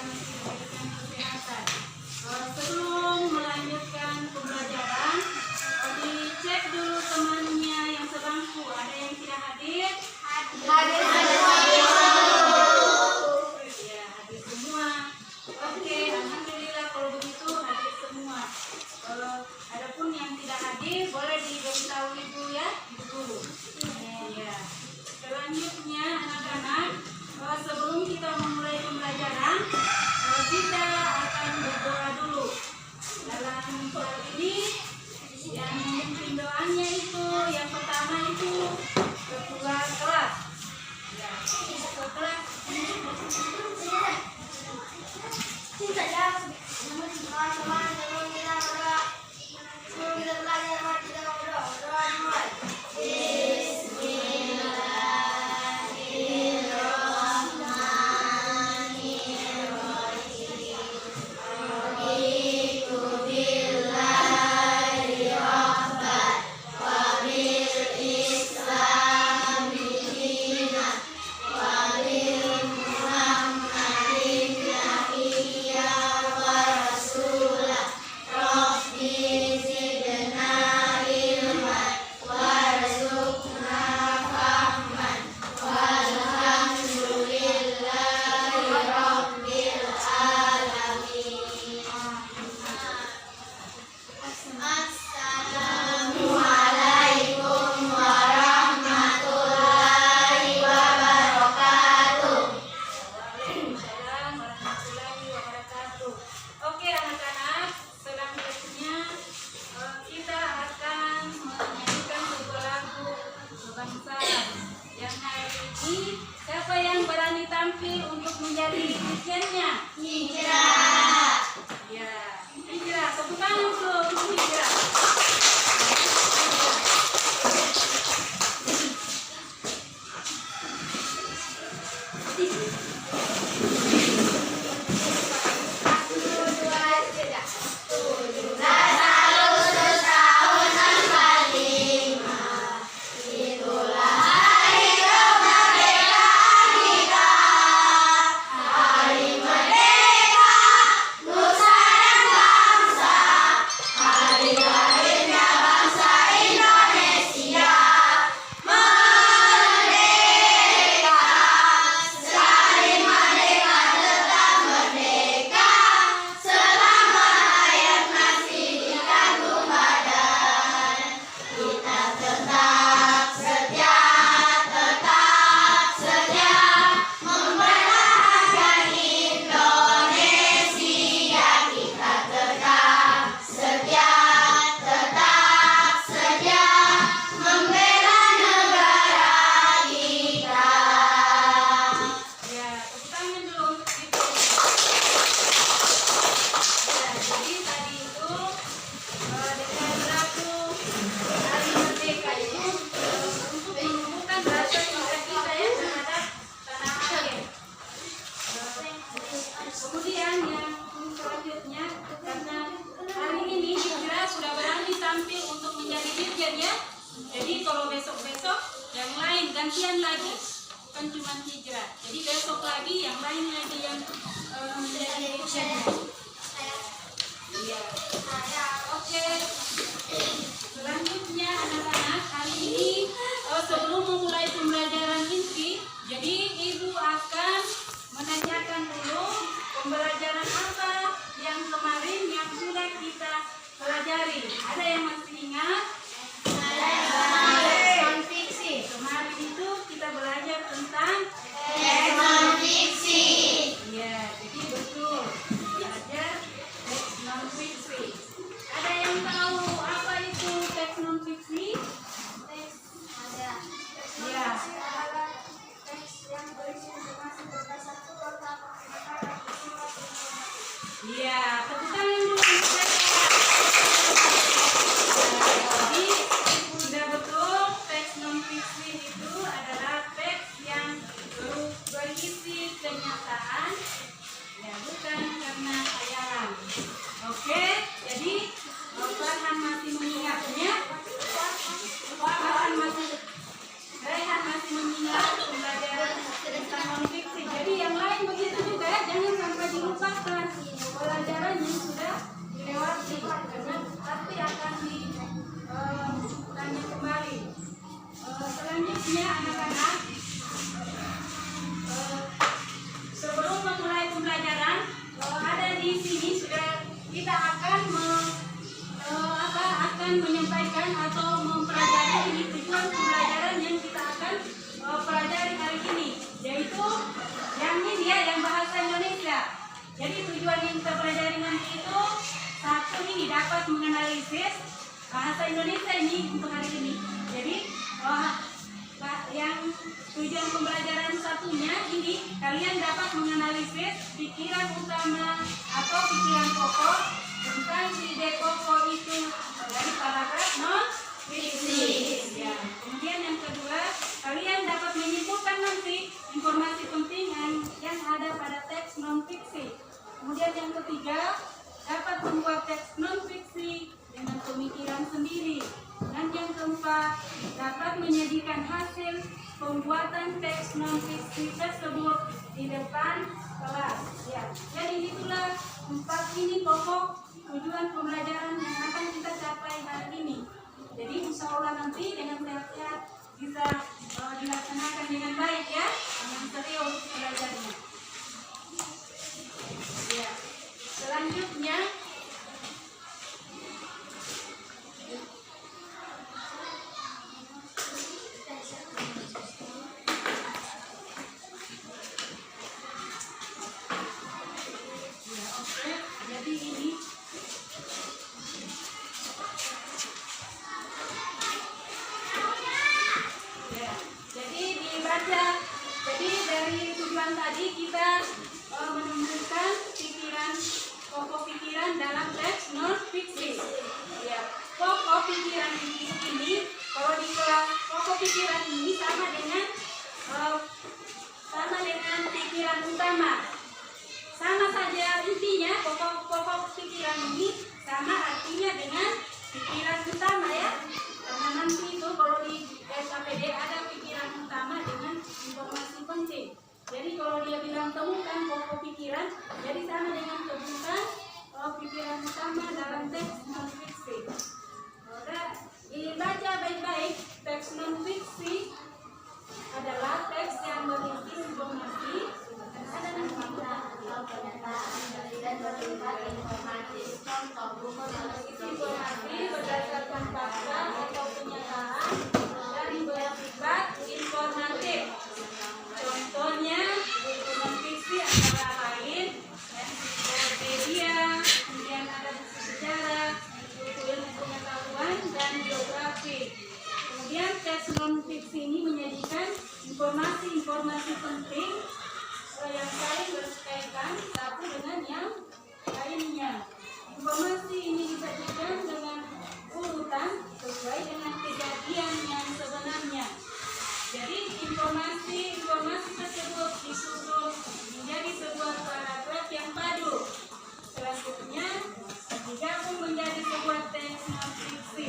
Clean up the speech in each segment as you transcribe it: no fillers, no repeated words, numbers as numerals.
masih diberikan kesehatan. Sebelum melanjutkan pembelajaran, dicek dulu temannya yang sebangku. Ada yang tidak hadir? Hadir. Ya, hadir semua. Oke, alhamdulillah kalau begitu hadir semua. Adapun yang tidak hadir boleh diberitahu ibu ya, ibu guru. Ya. Selanjutnya anak-anak, sebelum kita memulai pembelajaran, kita akan berdoa dulu. Dalam hal ini yang memimpin doanya itu yang pertama itu ketua kelas. Ya, ketua kelas. Siapa yang berani tampil untuk menjadi dirjennya? Hijra. Ya, Hijra. Tepuk tangan dulu untuk Hijra. Kemudian yang selanjutnya, karena hari ini Hijra sudah berani tampil untuk menjadi dirjen ya. Jadi kalau besok-besok yang lain gantian lagi, kan cuma Hijra. Jadi besok lagi yang lain lagi yang menjadi dirjen. Iya. Oke. Selanjutnya anak-anak, hari ini sebelum memulai pembelajaran inti, jadi ibu akan menanyakan dulu pembelajaran apa yang kemarin yang sudah kita pelajari. Ada yang masih ingat? Teks non-fiksi. Kemarin itu kita belajar tentang teks non-fiksi. Ya, jadi betul. Belajar teks non-fiksi. Ada yang tahu apa itu teks non-fiksi? Teks ada. Ya. Teks yang berisi informasi berdasarkan kota. Iya, tepuk tangan dulu. Jadi sudah betul, teks non-fiksi itu adalah teks yang berisi kenyataan, ya bukan karena khayalan. Oke, jadi Farhan masih mengingatnya. Farhan masih mengingat pembelajaran tentang non-fiksi. Jadi yang lain begitu juga, jangan sampai dilupakan. akan menyampaikan atau mempelajari ini tujuan pembelajaran yang kita akan pelajari hari ini, yaitu yang ini ya, yang bahasa Indonesia. Jadi tujuan yang kita pelajari nanti itu satu ini dapat menganalisis bahasa Indonesia ini untuk hari ini. Jadi yang tujuan pembelajaran satunya ini kalian dapat menganalisis pikiran utama atau pikiran pokok tentang ide pokok itu dari paragraf non-fiksi. Ya. Kemudian yang kedua, kalian dapat menyimpulkan nanti informasi penting yang ada pada teks non-fiksi. Kemudian yang ketiga, dapat membuat teks non-fiksi dengan pemikiran sendiri. Dan yang keempat, dapat menyajikan hasil pembuatan teks non-fiksi tersebut di depan kelas. Ya, jadi itulah 4 ini pokok tujuan pembelajaran yang akan kita capai hari ini. Jadi insya Allah nanti dengan sehat-sehat bisa dilaksanakan dengan baik ya, dengan serius belajarnya. Ya, selanjutnya. Jadi dari tujuan tadi kita menemukan pokok pikiran dalam teks non-fiksi. Ya, pokok pikiran ini kalau di kelas pokok pikiran ini sama dengan pikiran utama. Sama saja intinya, pokok pikiran ini sama artinya dengan pikiran utama ya. Karena nanti itu kalau di SAPD ada pikiran utama dengan informasi penting. Jadi kalau dia bilang temukan pokok pikiran, jadi sama dengan temukan pikiran utama dalam teks non-fiksi. Dibaca baik-baik, teks non-fiksi adalah teks yang berisi informasi dan ada informasi berdasarkan fakta atau kenyataan dan bersifat informatif. Contohnya buku non-fiksi antara lain ensiklopedia, kemudian ada buku sejarah, buku ilmu pengetahuan dan geografi. Kemudian teks non-fiksi ini menyajikan informasi-informasi penting yang saling berkaitan satu dengan yang lainnya. Informasi ini disajikan dengan urutan sesuai dengan kejadian yang sebenarnya. Jadi informasi tersebut disusun menjadi sebuah paragraf yang padu. Selanjutnya digabung menjadi sebuah teks non-fiksi.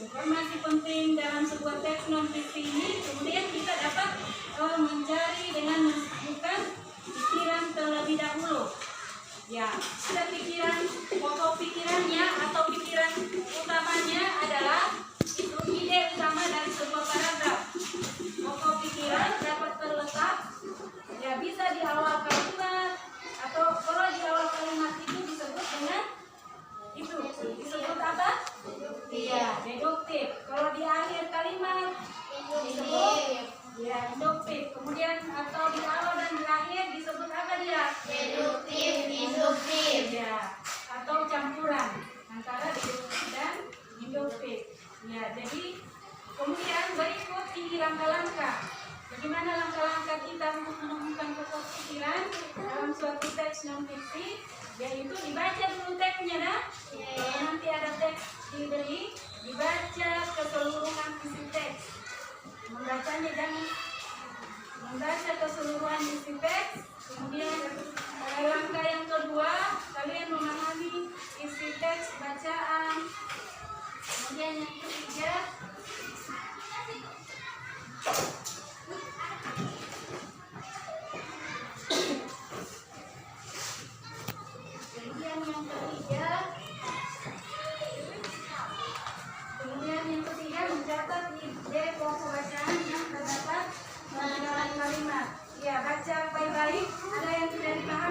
Informasi penting dalam sebuah teks non-fiksi ini kemudian kita dapat mencari dengan menemukan pikiran terlebih dahulu. Ya, ada pokok pikirannya atau pikiran utamanya adalah itu ide utama dari sebuah paragraf. Pokok pikiran dapat terletak ya bisa di awal kalimat atau kalau di awal kalimat itu disebut dengan itu disebut apa? Iya, deduktif. Kalau di akhir kalimat disebut ya induktif. Kemudian atau di awal dan di akhir disebut apa dia? Deduktif, induktif. Ya, atau campuran antara deduktif dan induktif. Ya, jadi kemudian berikut ini langkah-langkah. Bagaimana langkah-langkah kita untuk menemukan pokok pikiran dalam suatu teks non-fiksi? Yaitu dibaca dulu teksnya dah. Kalau nanti ada teks diberi, dibaca keseluruhan isi teks. Membacanya jangan membaca keseluruhan isi teks. Kemudian langkah yang kedua, kalian memahami isi teks bacaan. Kemudian yang ketiga, mencatat ide pokok bacaan yang terdapat dalam kalimat. Ya, baca baik-baik. Ada yang tidak dipahami?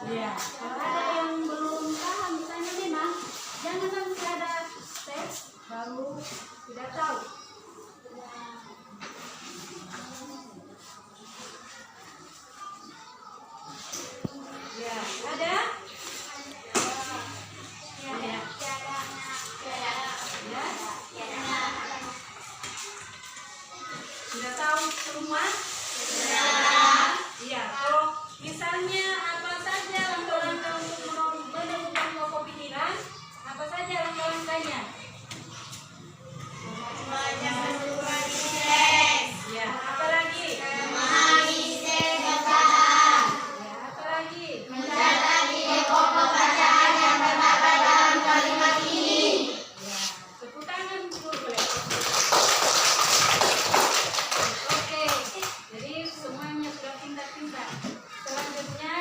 Ya, kalau ada yang belum paham misalnya memang jangan nanti ada tes baru tidak tahu. Ya, ada? Ya, ya. Sudah tahu semua? Iya, kalau misalnya apa saja langkah-langkah untuk menemukan pokok pikiran, apa saja langkah-langkahnya? Ya, apa lagi? Ya, apa lagi? Ya, tepuk tangan dulu boleh. Oke, jadi semuanya sudah pintar-pintar. Selanjutnya,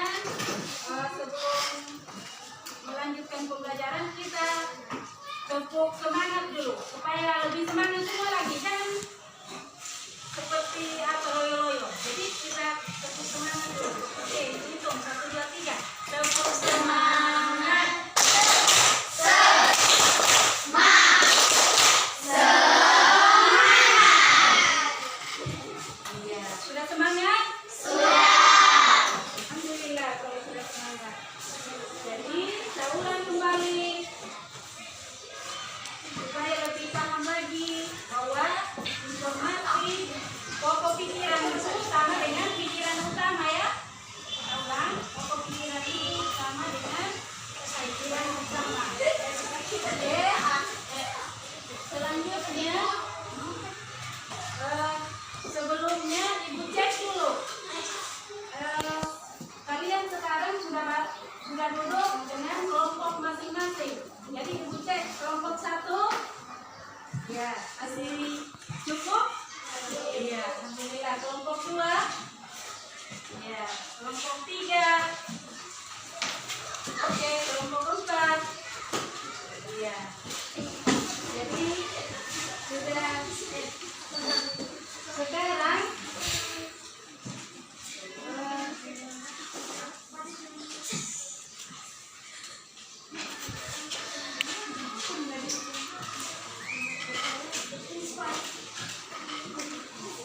sebelum melanjutkan pembelajaran kita tepuk semangat dulu supaya lebih semangat semua lagi, jangan seperti apa loyo-loyo. Jadi kita tepuk semangat dulu. Oke, hitung 1, 2, 3. Tepuk semangat. Iya, sudah semangat? Alhamdulillah kalau sudah semangat. Jadi saya ulang kembali supaya lebih paham lagi bahwa informasi pokok pikiran itu sama dengan pikiran utama ya. Kita ulang, pokok pikiran itu sama dengan pikiran utama. Oke. Selanjutnya sebelumnya ibu cek dulu. Kalian sekarang sudah duduk dengan kelompok masing-masing. Jadi ibu cek kelompok 1. Ya, masih cukup? Iya, alhamdulillah. Kelompok 2. Ya, kelompok 3. Oke, kelompok 4. Iya. Jadi sudah sekarang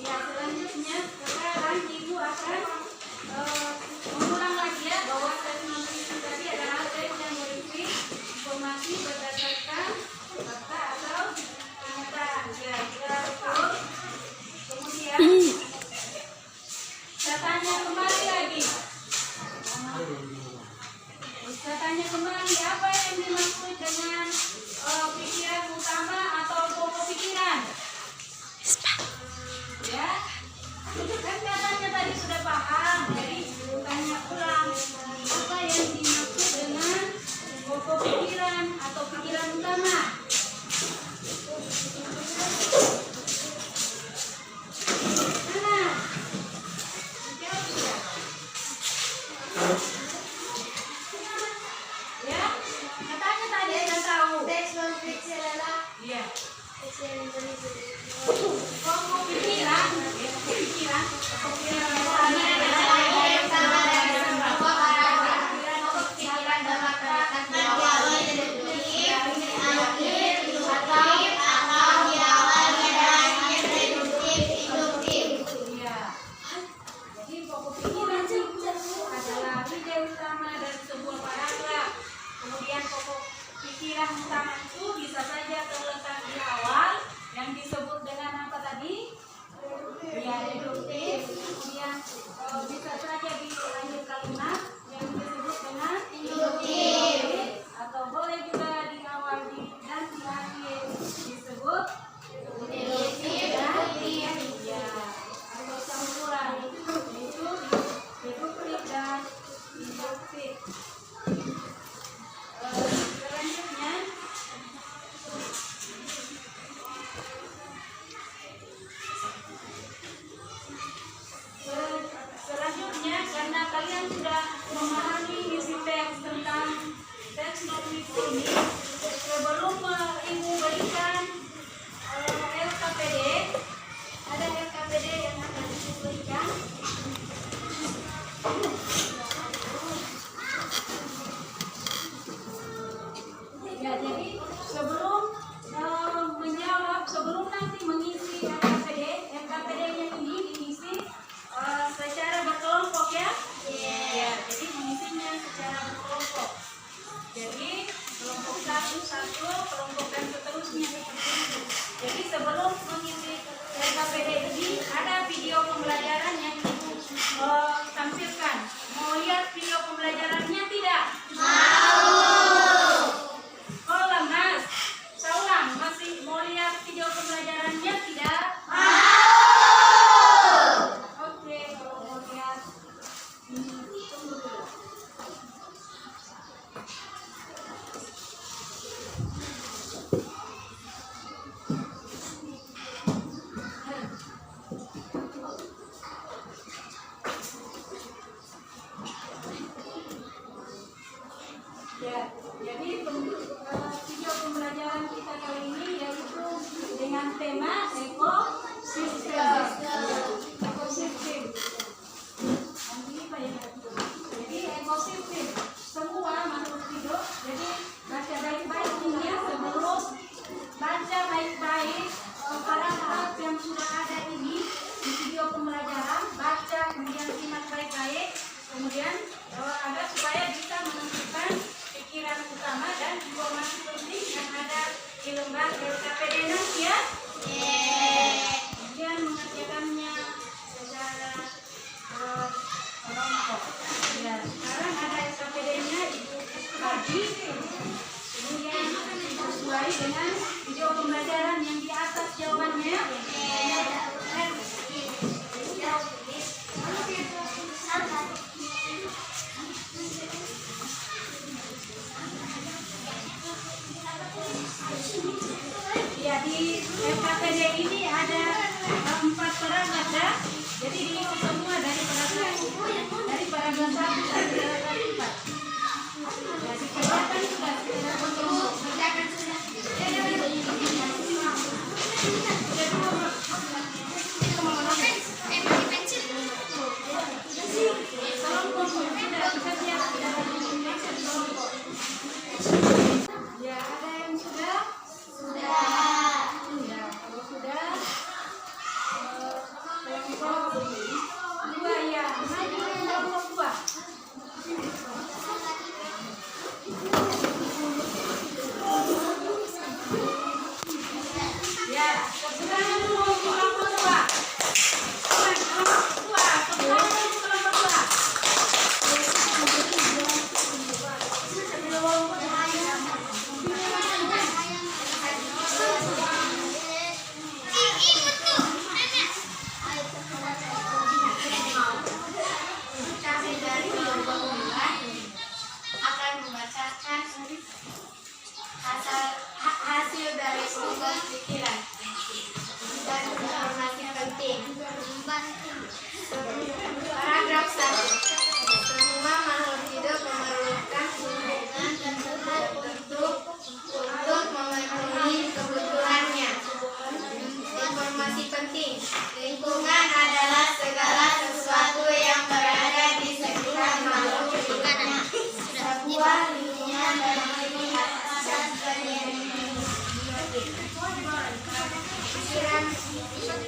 ya, selanjutnya sekarang ibu akan mengulang lagi ya bahwa tes nutrisi tadi adalah tes yang berisi informasi berdasarkan fakta atau kenyataan. Ya, kita tahu. Kemudian saya tanya kembali lagi. Saya tanya kembali apa yang dimaksud dengan pikiran utama atau pokok pikiran? Ya, kan katanya tadi sudah paham, jadi tanya ulang apa yang dimaksud dengan pokok pikiran atau pikiran utama. Mana? Jawab sudah. Ya, katanya tadi sudah tahu. Iya. Pokok pikiran, jadi pokok pikiran itu adalah ide utama dari sebuah paragraf. Kemudian pokok pikiran utama itu bisa saja terletak di awal yang disebut dengan apa tadi? Ya, deduktif. Kemudian bisa saja di akhir kalimat yang disebut dengan induktif. Atau boleh juga di awal dan di akhir disebut deduktif ya, atau campuran itu deduktif dan induktif. Selanjutnya secara berkelompok. Jadi kelompok satu, kelompok dan seterusnya seperti itu. Jadi sebelum mengisi LKPD ini ada video pembelajaran yang ibu tampilkan. Mau lihat video pembelajarannya tidak? Kalau lemas, saya ulang, masih mau lihat video pembelajarannya tidak? Oke, kalau mau lihat, tunggu dulu. Ya, jadi video pembelajaran kita kali ini yaitu dengan tema ekosistem. Ekosistem. Jadi ekosistem semua makhluk hidup. Jadi baca baik-baik ini ya, sebelum baca baik-baik paragraf yang sudah ada ini di video pembelajaran, baca kemudian simak baik-baik, kemudian agar supaya bisa menentukan pikiran utama dan informasi penting yang ada di lembar LKPD nanti ya. Kemudian mengerjakannya secara kelompok. Ya, sekarang ada LKPD-nya ibu bagi, kemudian sesuai dengan video pembelajaran yang di atas jawabannya. Ya, di LKPD ini ada 4 paragraf ya. Jadi diikut semua dari paragraf 1 sampai paragraf 4. Ya, dikerjakan sudah berkelompok. Ya, ada yang sudah? Ya, kalau sudah kelompok 2 ya, maju kelompok 2. Ya, sekarang dulu kelompok 2. Hasil dari sumber pikiran dan informasi penting. Paragraf 1. Semua makhluk hidup memerlukan lingkungan terbentuk untuk memenuhi kebutuhannya. Informasi penting. Lingkungan adalah segala sesuatu yang berada di sekitar makhluk hidup. Sebuah lingkungan terdiri atas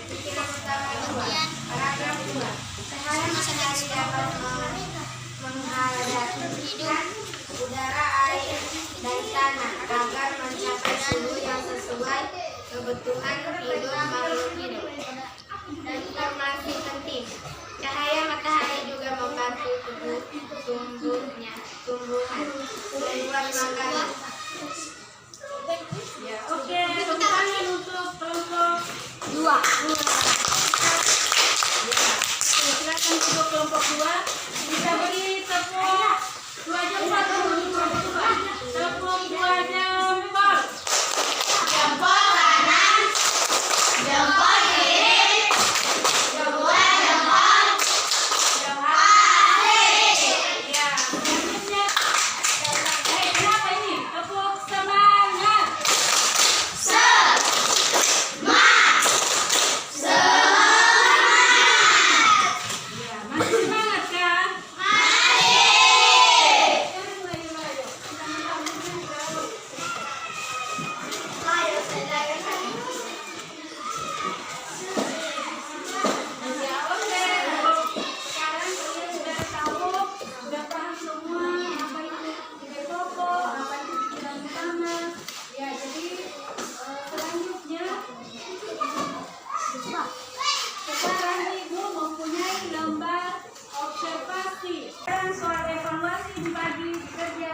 pikiran utama 2. Paragraf 2. Cahaya matahari dapat menghangatkan udara, air, dan tanah agar mencapai suhu yang sesuai kebutuhan hidup makhluk hidup. Dan informasi penting. Cahaya matahari juga membantu tumbuhan membuat makanan. Ya, oke, tepuk tangan untuk kelompok 2. Ya, silakan untuk kelompok 2. Bisa beri tepuk 2 jempol untuk kelompok 2. Tepuk 2 jempol. Jempol kanan, jempol kiri, kedua jempol Asik. Ya, selanjutnya. Kenapa ini? pagi bekerja,